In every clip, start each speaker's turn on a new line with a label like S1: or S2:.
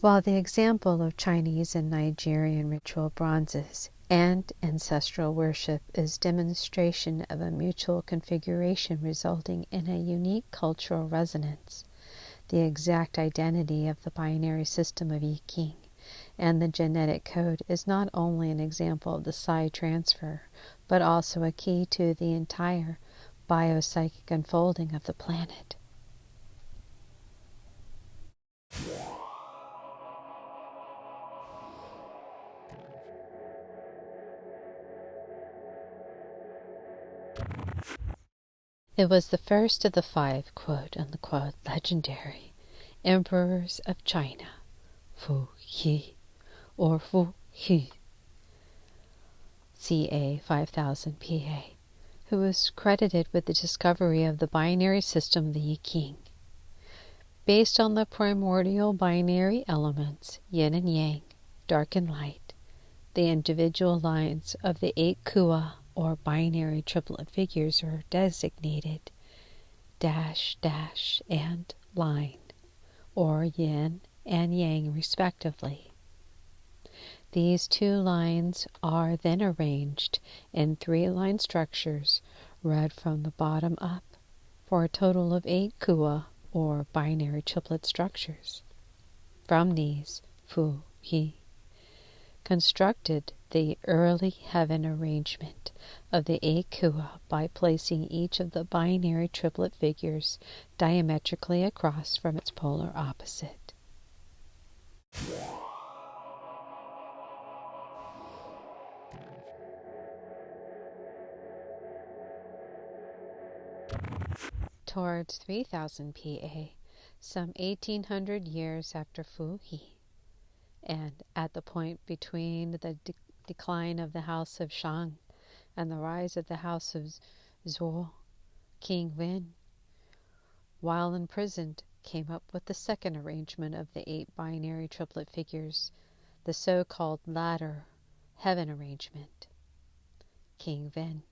S1: While the example of Chinese and Nigerian ritual bronzes and ancestral worship is demonstration of a mutual configuration resulting in a unique cultural resonance, the exact identity of the binary system of I Ching and the genetic code is not only an example of the psi transfer, but also a key to the entire biopsychic unfolding of the planet. It was the first of the 5 quote-unquote legendary emperors of China, Fu He, or Fu He, ca. 5000 PA, who was credited with the discovery of the binary system of the I Ching. Based on the primordial binary elements, yin and yang, dark and light, the individual lines of the 8 kua, or binary triplet figures, are designated dash, dash, and line, or yin and yang respectively. These 2 lines are then arranged in 3-line structures read from the bottom up for a total of 8 kua, or binary triplet structures. From these, Fu He constructed the early heaven arrangement of the 8 kua by placing each of the binary triplet figures diametrically across from its polar opposite. Towards 3000 PA, some 1800 years after Fu He, and at the point between the decline of the house of Shang and the rise of the house of Zhou, King Wen, while imprisoned, came up with the second arrangement of the 8 binary triplet figures, the so-called ladder heaven arrangement. King Wen,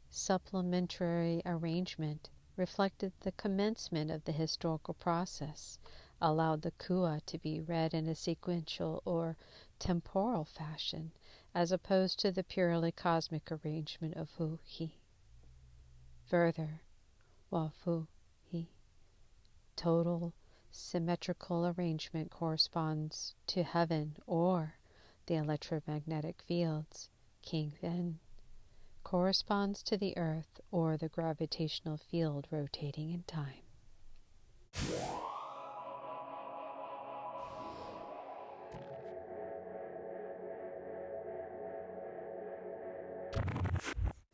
S1: supplementary arrangement, reflected the commencement of the historical process, allowed the kua to be read in a sequential or temporal fashion, as opposed to the purely cosmic arrangement of Fu He. Further, while Fu He total symmetrical arrangement corresponds to heaven or the electromagnetic fields, King Wen corresponds to the earth or the gravitational field rotating in time.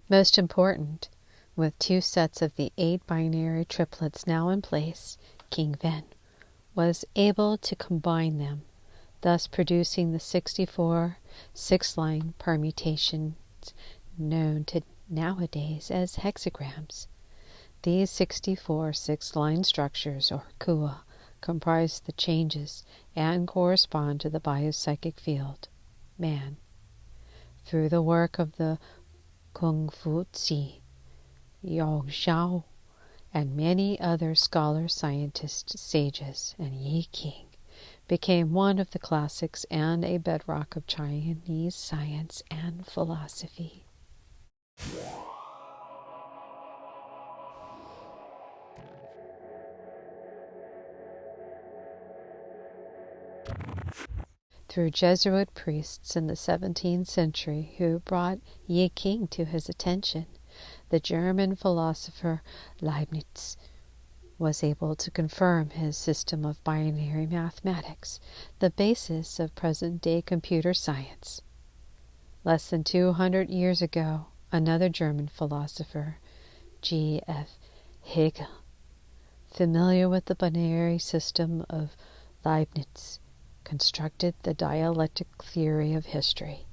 S1: Most important, with 2 sets of the 8 binary triplets now in place, King Wen was able to combine them, thus producing the 64 6-line permutations known to nowadays as hexagrams. These 64 6-line structures, or kua, comprise the changes and correspond to the biopsychic field, man. Through the work of the Kung Fu Tzi, Yao Xiao, and many other scholars, scientists, sages, and I Ching became one of the classics and a bedrock of Chinese science and philosophy. Through Jesuit priests in the 17th century who brought I Ching to his attention, the German philosopher Leibniz was able to confirm his system of binary mathematics, the basis of present-day computer science. Less than 200 years ago, another German philosopher, G.F. Hegel, familiar with the binary system of Leibniz, constructed the dialectic theory of history,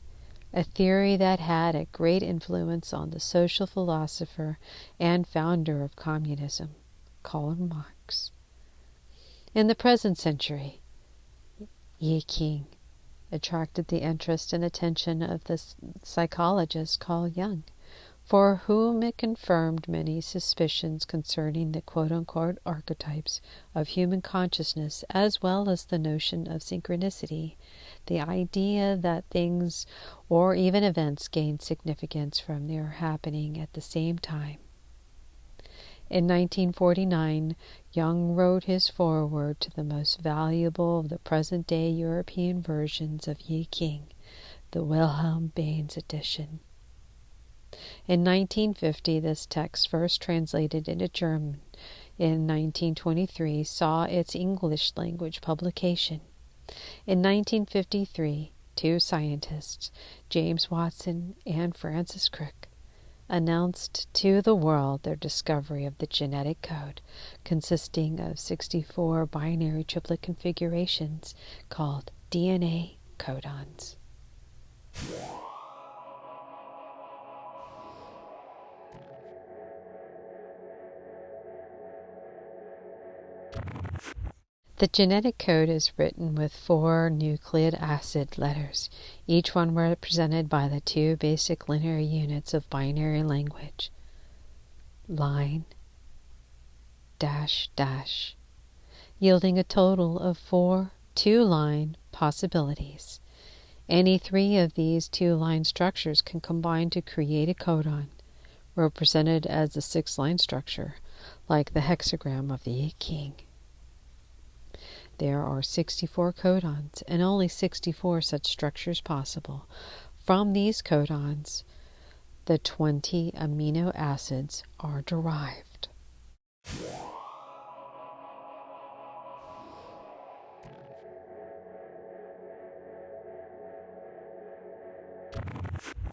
S1: a theory that had a great influence on the social philosopher and founder of communism, Karl Marx. In the present century, I Ching attracted the interest and attention of the psychologist Carl Jung, for whom it confirmed many suspicions concerning the quote-unquote archetypes of human consciousness, as well as the notion of synchronicity, the idea that things or even events gain significance from their happening at the same time. In 1949, Jung wrote his foreword to the most valuable of the present-day European versions of I Ching, the Wilhelm Baines edition. In 1950, this text, first translated into German in 1923, saw its English language publication. In 1953, two scientists, James Watson and Francis Crick, announced to the world their discovery of the genetic code, consisting of 64 binary triplet configurations called DNA codons. The genetic code is written with 4 nucleic acid letters, each one represented by the 2 basic linear units of binary language: line, dash, dash, yielding a total of 4 two-line possibilities. Any 3 of these 2-line structures can combine to create a codon, represented as a 6-line structure, like the hexagram of the I Ching. There are 64 codons and only 64 such structures possible. From these codons, the 20 amino acids are derived.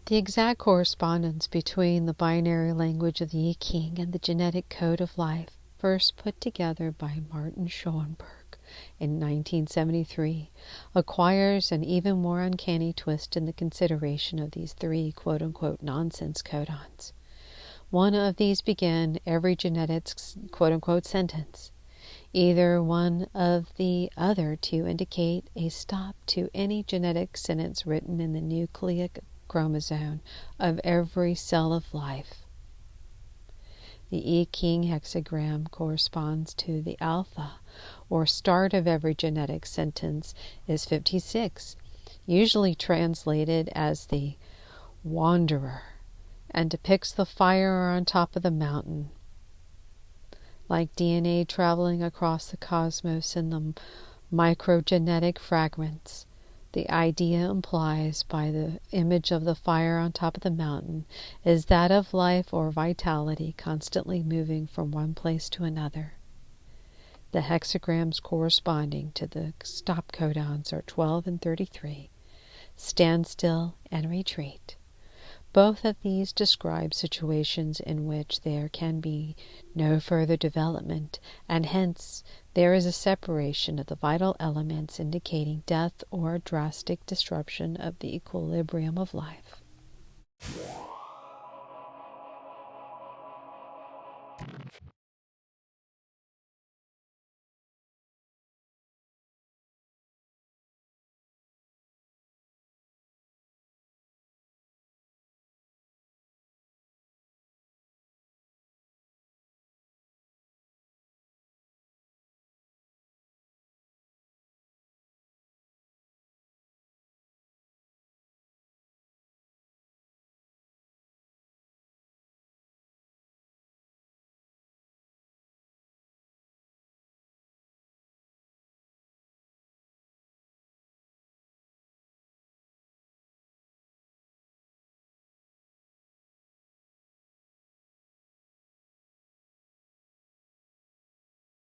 S1: The exact correspondence between the binary language of the I Ching and the genetic code of life, first put together by Martin Schoenberg in 1973, acquires an even more uncanny twist in the consideration of these 3 quote-unquote nonsense codons. One of these begin every genetics quote-unquote sentence, either one of the other to indicate a stop to any genetic sentence written in the nucleic chromosome of every cell of life. The I Ching hexagram corresponds to the alpha, or start of every genetic sentence, is 56, usually translated as the wanderer, and depicts the fire on top of the mountain. Like DNA traveling across the cosmos in the microgenetic fragments, the idea implies by the image of the fire on top of the mountain is that of life or vitality constantly moving from one place to another. The hexagrams corresponding to the stop codons are 12 and 33, stand still and retreat. Both of these describe situations in which there can be no further development, and hence there is a separation of the vital elements indicating death or drastic disruption of the equilibrium of life.